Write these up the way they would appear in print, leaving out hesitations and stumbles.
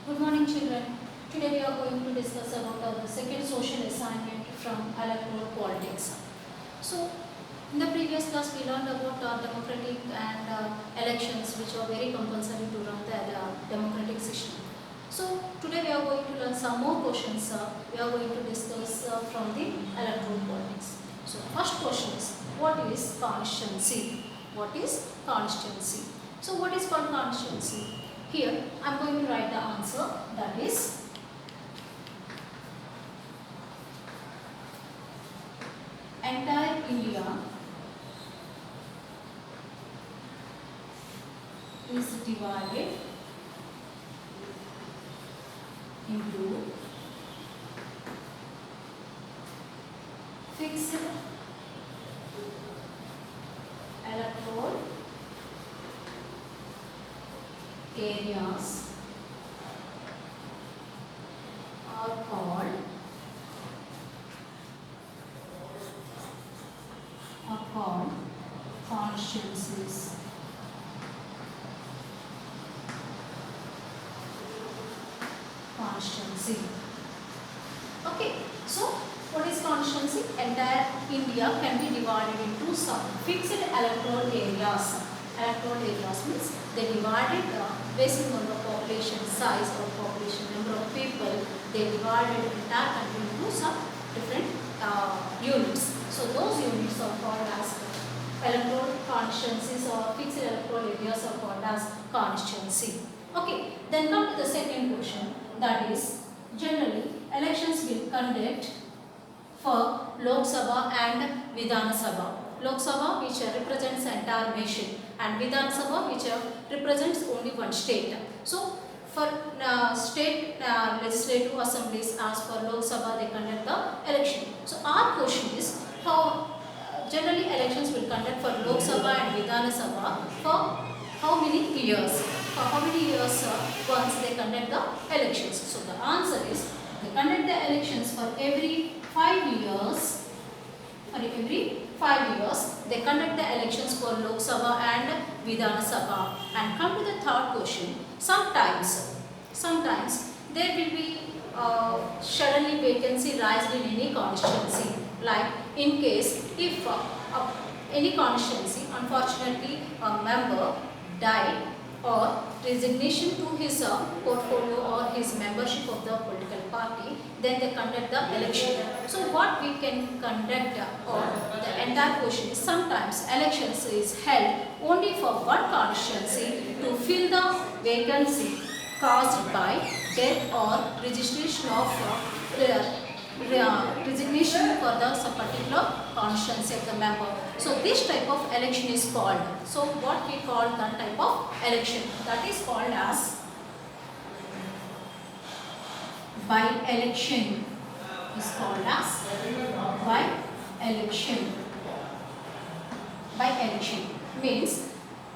Good morning, children. Today we are going to discuss about the second social assignment from electoral politics. So, in the previous class we learned about democratic and elections, which are very compulsory to run the democratic system. So, today we are going to learn some more questions. We are going to discuss from the electoral politics. So, first question is, what is constituency? What is constituency? So, what is called constituency? Here I am going to write the answer, that is entire India is divided into fixed electoral areas are called constituencies. Constituency. Okay, so what is constituency? Entire India can be divided into some fixed electoral areas. Electoral areas means they divided based on the population size or population number of people. They divided entire country into some different units. So those units are called as electoral constituencies, or fixed electoral areas are called as constituency. Okay, then come to the second question, that is generally elections will conduct for Lok Sabha and Vidhana Sabha. Lok Sabha, which represents the entire nation, and Vidhana Sabha, which represents only one state. So for state legislative assemblies, as for Lok Sabha, they conduct the election. So our question is, how generally elections will conduct for Lok Sabha and Vidhana Sabha for how many years? For how many years once they conduct the elections? So the answer is, they conduct the elections for every 5 years. For every 5 years, they conduct the elections for Lok Sabha and Vidhana Sabha. And come to the third question. Sometimes there will be suddenly vacancy rise in any constituency. Like in case if any constituency, unfortunately a member died, or resignation to his portfolio or his membership of the political party, then they conduct the election. So what we can conduct, or the entire question is, sometimes elections is held only for one constituency to fill the vacancy caused by death or registration of resignation for the some particular constituency of the member. So this type of election is called, so what we call that type of election, that is called as by-election, is called as by-election. By-election means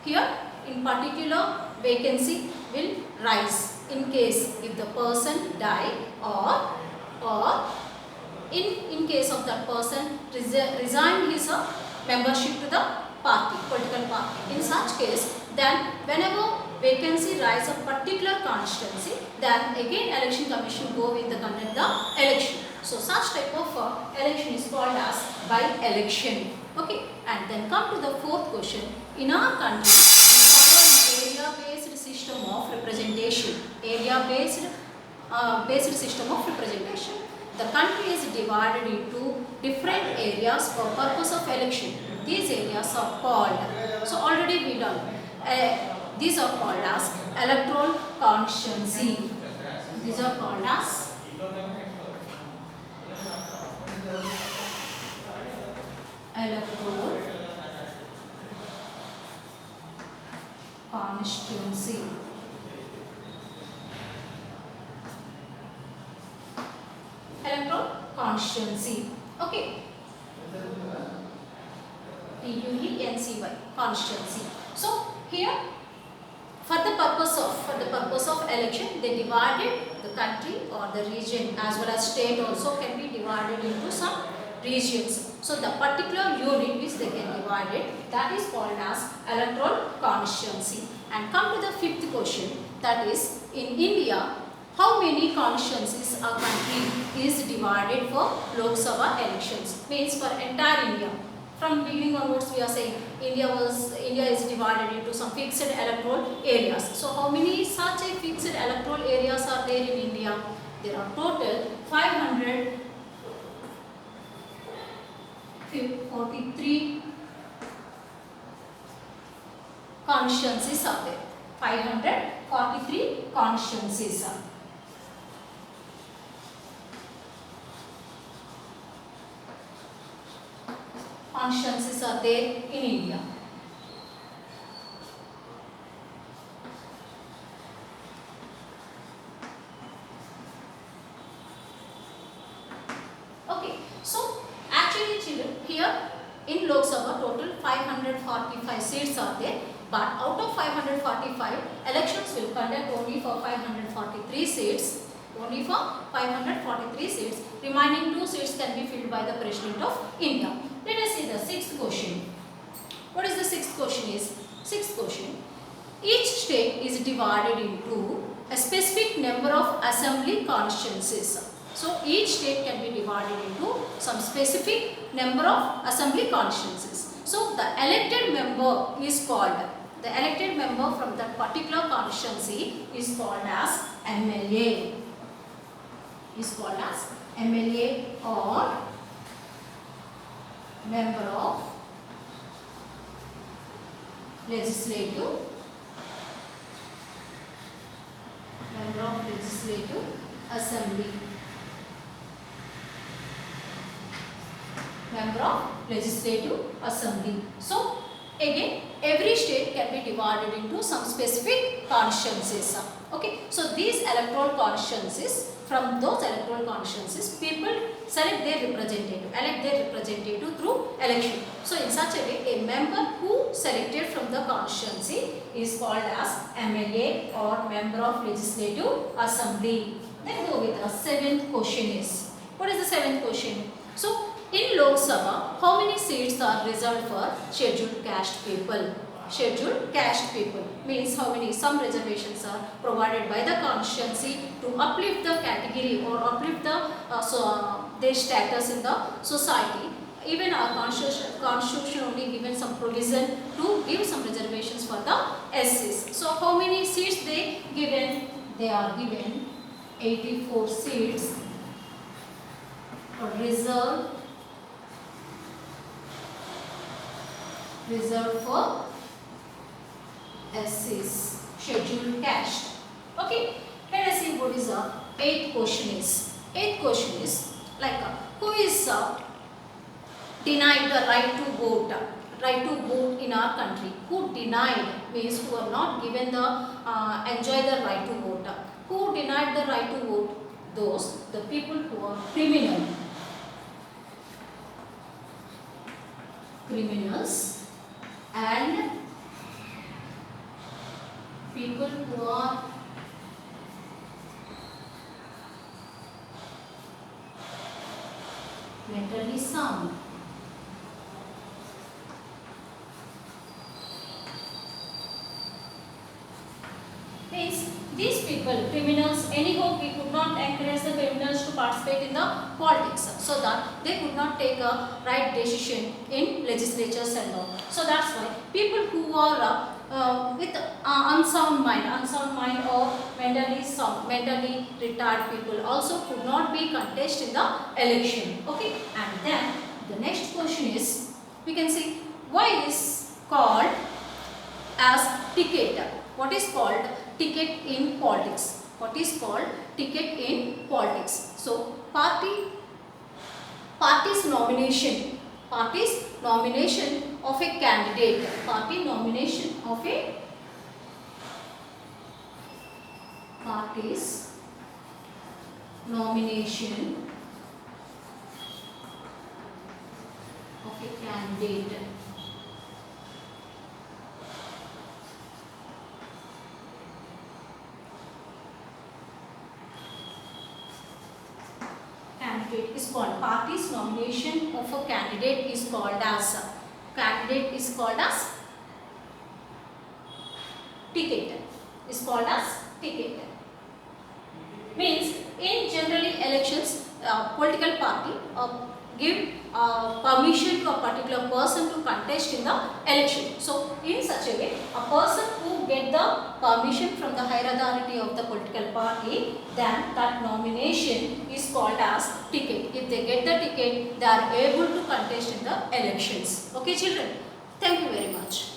here in particular vacancy will rise in case if the person die, or in case of that person resign his membership to the party, political party. In such case, then whenever vacancy rise of particular constituency, then again election commission go with the conduct the election. So such type of election is called as by-election. Okay, and then come to the fourth question. In our country, we follow an area-based system of representation. Area-based system of representation. The country is divided into different areas for purpose of election. These areas are called, so already we learned, these are called as electoral constituency. These are called as electoral constituency. Electoral constituency. Okay. PUENCY, constituency. So here, for the purpose of election, they divided the country or the region, as well as state also can be divided into some regions. So the particular unit which they can divide it, that is called as electoral constituency. And come to the fifth question, that is, in India, how many constituencies a country is divided for Lok Sabha elections? Means for entire India. From beginning onwards we are saying India is divided into some fixed electoral areas. So how many such a fixed electoral areas are there in India? There are total 543 constituencies are there. 543 constituencies are. Constituencies are there in India. Okay, so actually children, here in Lok Sabha total 545 seats are there, but out of 545 elections will conduct only for 543 seats. Only for 543 seats. Remaining 2 seats can be filled by the President of India. Let us see the sixth question. What is the sixth question is? Sixth question. Each state is divided into a specific number of assembly constituencies. So each state can be divided into some specific number of assembly constituencies. So the elected member is called, the elected member from that particular constituency is called as MLA. Is called as MLA or member of legislative assembly. Member of legislative assembly. So again every state can be divided into some specific constituencies. Okay, so these electoral constituencies, from those electoral constituencies people select their representative, elect their representative through election. So in such a way a member who selected from the constituency is called as MLA or member of legislative assembly. Then go with the seventh question is, what is the seventh question? So in Lok Sabha, how many seats are reserved for scheduled caste people? Scheduled caste people means how many, some reservations are provided by the constituency to uplift the category or uplift the their status in the society. Even our constitution only given some provision to give some reservations for the SCs. So how many seats they given? They are given 84 seats reserved for SCs, scheduled caste. Okay, let us see what is the eighth question is. Eighth question is like who is denied the right to vote in our country. Who denied means who are not given the enjoy the right to vote. Who denied the right to vote? Those the people who are criminals and people who are mentally sound. Means these people, criminals, anyhow we could not encourage the criminals to participate in the politics, so that they could not take a right decision in legislatures and all. So that's why people who are with unsound mind or mentally retired people also could not be contest in the election. Okay, and then the next question is, we can see why is called as ticket. What is called ticket in politics? What is called ticket in politics? So party's nomination of a candidate, party's nomination of a candidate. Is called party's nomination of a candidate is called as ticket. Is called as ticket. Means in generally elections, political party give permission to a particular person to contest in the election. So in such a way, a person who get the permission from the higher authority of the political party, then that nomination is called as ticket. If they get the ticket, they are able to contest in the elections. Okay children, thank you very much.